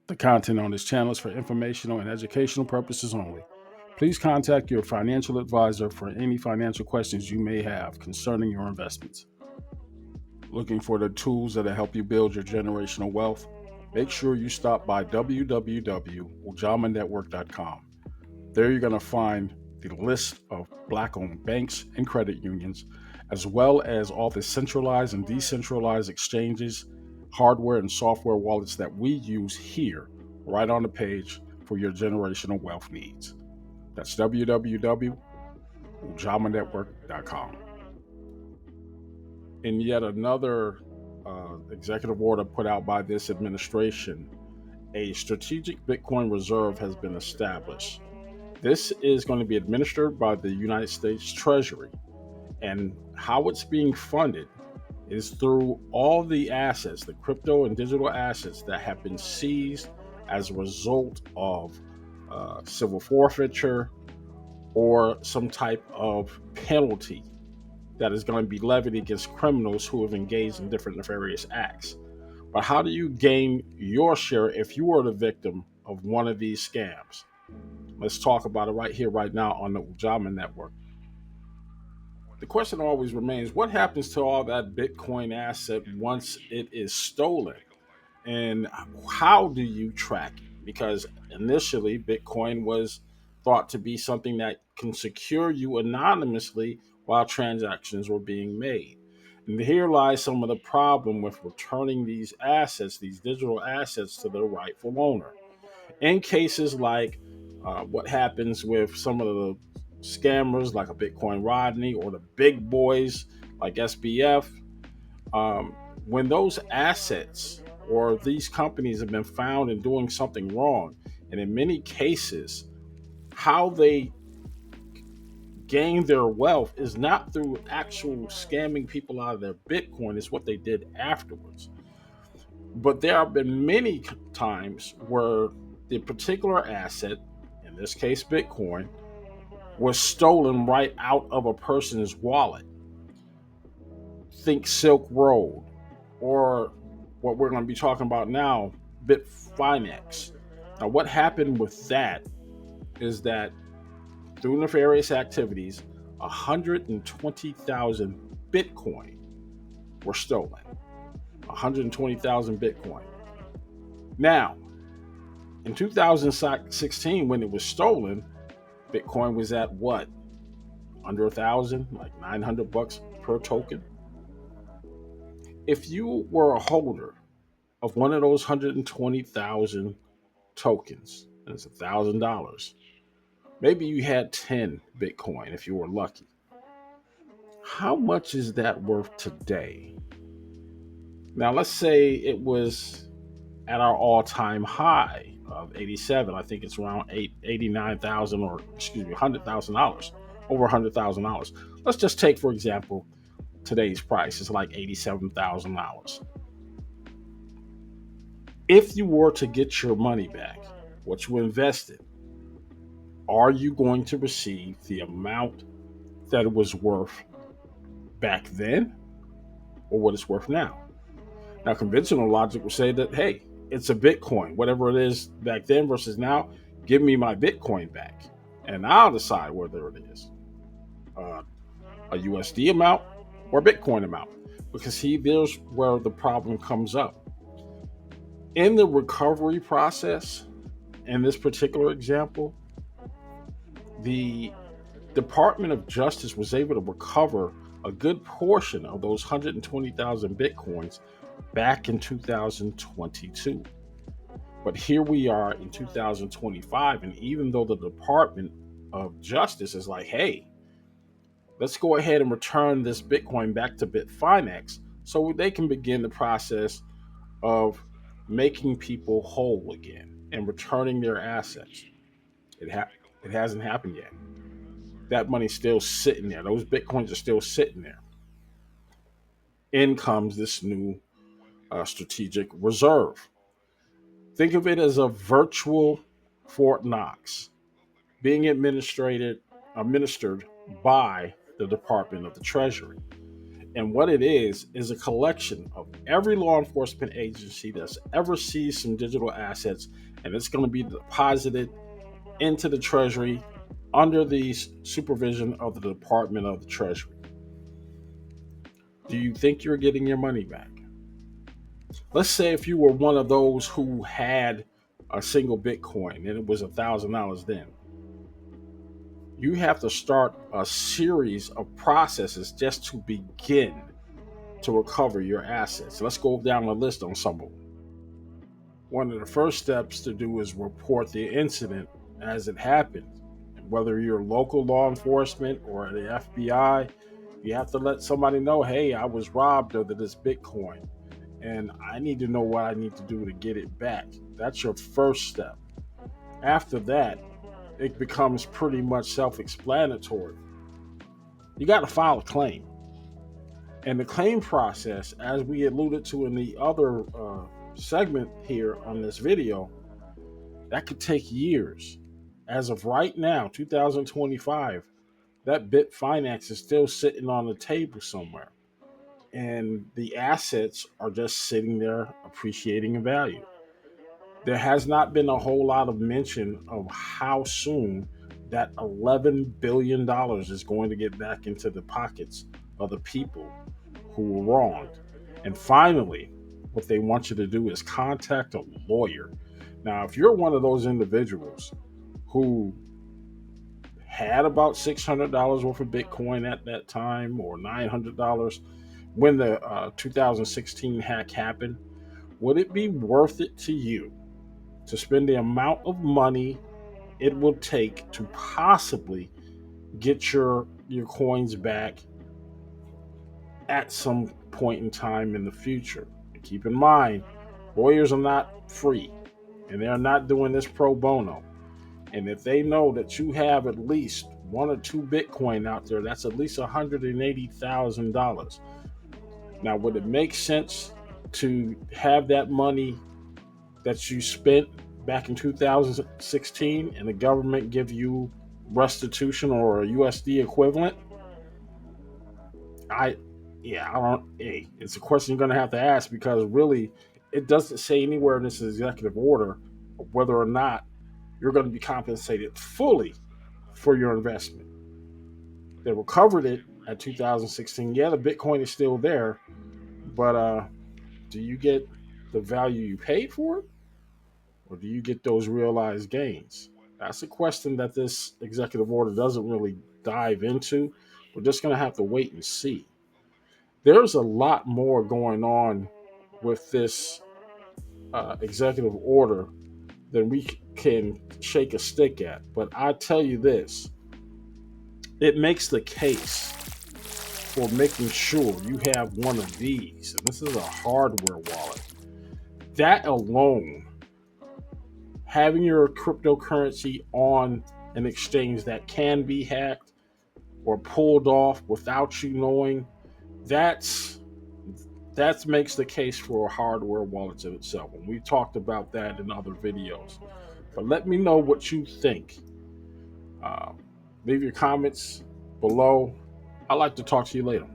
The content on this channel is for informational and educational purposes only. Please contact your financial advisor for any financial questions you may have concerning your investments. Looking for the tools that'll help you build your generational wealth? Make sure you stop by www.ujamanetwork.com. There you're going to find the list of Black-owned banks and credit unions, as well as all the centralized and decentralized exchanges, hardware and software wallets that we use here, right on the page for your generational wealth needs. That's www.ujamanetwork.com. In yet another executive order put out by this administration, a strategic Bitcoin reserve has been established. This is going to be administered by the United States Treasury, and how it's being funded is through all the assets, the crypto and digital assets that have been seized as a result of civil forfeiture or some type of penalty that is going to be levied against criminals who have engaged in different nefarious acts. But how do you gain your share if you are the victim of one of these scams? Let's talk about it right here, right now on the Ujamaa Network. The question always remains, what happens to all that Bitcoin asset once it is stolen? And how do you track it? Because initially, Bitcoin was thought to be something that can secure you anonymously while transactions were being made. And here lies some of the problem with returning these assets, these digital assets, to their rightful owner. In cases like what happens with some of the scammers like a Bitcoin Rodney or the big boys like SBF, um, when those assets or these companies have been found in doing something wrong, and in many cases, how they gain their wealth is not through actual scamming people out of their Bitcoin, it's what they did afterwards. But there have been many times where the particular asset, in this case Bitcoin, was stolen right out of a person's wallet. Think Silk Road, or what we're going to be talking about now, Bitfinex. Now, what happened with that is that through nefarious activities, 120,000 Bitcoin were stolen. 120,000 Bitcoin. Now, in 2016, when it was stolen, Bitcoin was at what? Under 1,000, like $900 per token. If you were a holder of one of those 120,000 tokens, and it's $1,000, maybe you had 10 Bitcoin if you were lucky. How much is that worth today? Now, let's say it was at our all-time high of 87. I think it's around 89,000, or excuse me, $100,000, over $100,000. Let's just take, for example, today's price is like $87,000. If you were to get your money back, what you invested, are you going to receive the amount that it was worth back then or what it's worth now? Now, conventional logic will say that, hey, it's a Bitcoin, whatever it is back then versus now, give me my Bitcoin back. And I'll decide whether it is a USD amount or Bitcoin amount. Because see, there's where the problem comes up. In the recovery process, in this particular example, the Department of Justice was able to recover a good portion of those 120,000 Bitcoins back in 2022. But here we are in 2025, and even though the Department of Justice is like, hey, let's go ahead and return this Bitcoin back to Bitfinex so they can begin the process of making people whole again and returning their assets. It, ha- it hasn't happened yet. That money's still sitting there. Those Bitcoins are still sitting there. In comes this new strategic reserve. Think of it as a virtual Fort Knox being administered by the Department of the Treasury. And what it is a collection of every law enforcement agency that's ever seized some digital assets, and it's going to be deposited into the Treasury under the supervision of the Department of the Treasury. Do you think you're getting your money back? Let's say if you were one of those who had a single Bitcoin and it was $1,000 then, you have to start a series of processes just to begin to recover your assets. Let's go down the list on some of them. One of the first steps to do is report the incident as it happened. Whether you're local law enforcement or the FBI, you have to let somebody know, hey, I was robbed of this Bitcoin and I need to know what I need to do to get it back. That's your first step. After that, it becomes pretty much self-explanatory. You got to file a claim. And the claim process, as we alluded to in the other segment here on this video, that could take years. As of right now, 2025, that bit finance is still sitting on the table somewhere. And the assets are just sitting there appreciating in value. There has not been a whole lot of mention of how soon that $11 billion is going to get back into the pockets of the people who were wronged. And finally, what they want you to do is contact a lawyer. Now, if you're one of those individuals who had about $600 worth of Bitcoin at that time, or $900 when the 2016 hack happened, would it be worth it to you to spend the amount of money it will take to possibly get your coins back at some point in time in the future? And keep in mind, lawyers are not free and they're not doing this pro bono. And if they know that you have at least one or two Bitcoin out there, that's at least $180,000. Now, would it make sense to have that money that you spent back in 2016 and the government give you restitution or a USD equivalent? I don't. Hey, it's a question you're going to have to ask, because really, it doesn't say anywhere in this executive order whether or not you're going to be compensated fully for your investment. They recovered it at 2016. Yeah, the Bitcoin is still there, but do you get the value you paid for it, or do you get those realized gains? That's a question that this executive order doesn't really dive into. We're just going to have to wait and see. There's a lot more going on with this executive order than we can shake a stick at. But I tell you this, it makes the case for making sure you have one of these. And this is a hardware wallet. That alone, having your cryptocurrency on an exchange that can be hacked or pulled off without you knowing, that makes the case for hardware wallets in itself. And we talked about that in other videos. But let me know what you think. Uh, Leave your comments below. I'd like to talk to you later.